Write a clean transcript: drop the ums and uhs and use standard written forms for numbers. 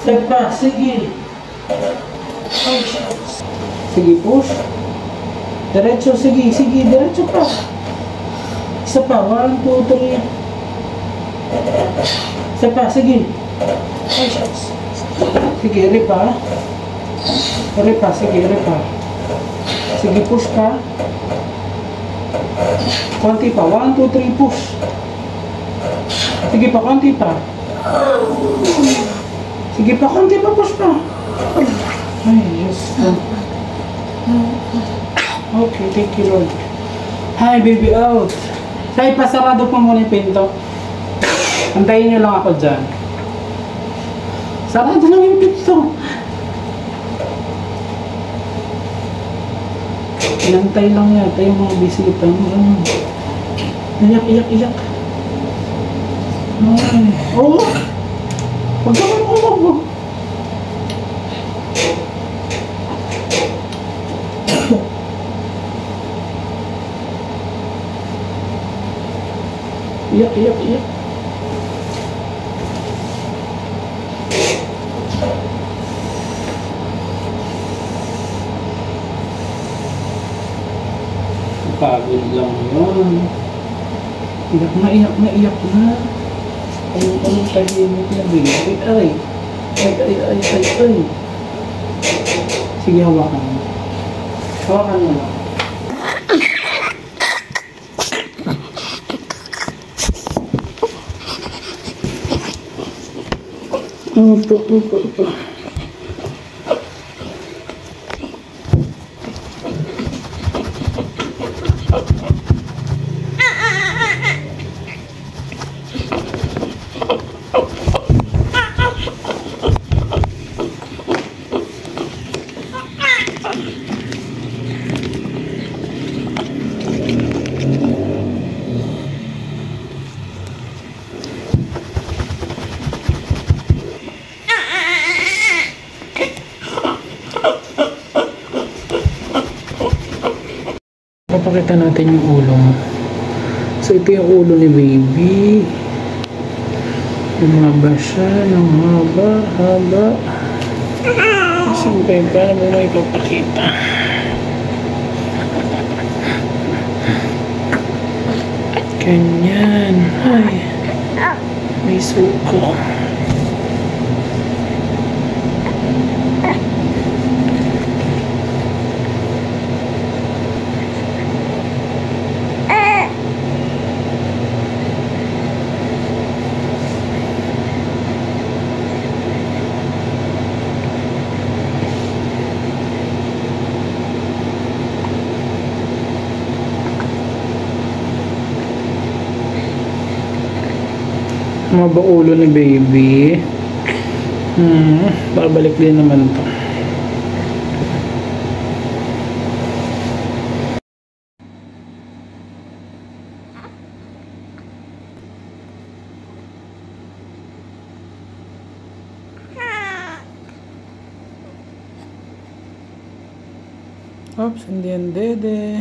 Step pa, sige. Ay, sige, push. Diretso, sige, sige, diretso pa. Isa pa, 1, 2, 3. Isa pa, sige. Ay, sige, ere pa. Ere pa, sige, ere pa. Sige, push pa. Konti pa, 1, 2, 3, push. Sige pa, konti pa. Sige pa, konti pa, push pa. Ay, Diyos ko. Okay, thank you, Lord. Hi, baby, out. Say, pasarado po muna yung pinto. Antayin niyo lang ako dyan. Sarado lang yung pinto. Inantay lang yata yung mga bisita. Iyak, iyak, iyak. Ay. Oh! Huwag ka man umubo. Iyak, iyak, iyak. Pagod lang yun. Iyak na, iyak na, iyak na. Anong tahimik na baby? Ay, ay, ay, ay, ay, ay. Sige, hawakan mo. Hawakan mo lang. Upo, upo, upo. Papakita natin yung ulo mo. So ito yung ulo ni baby. Lumaba siya ng haba, haba. Siyempre, paano mo ipapakita? Ganyan. Ay, may suko. Maba ulo ni baby. Babalik din naman to. Oops, hindi yan dede.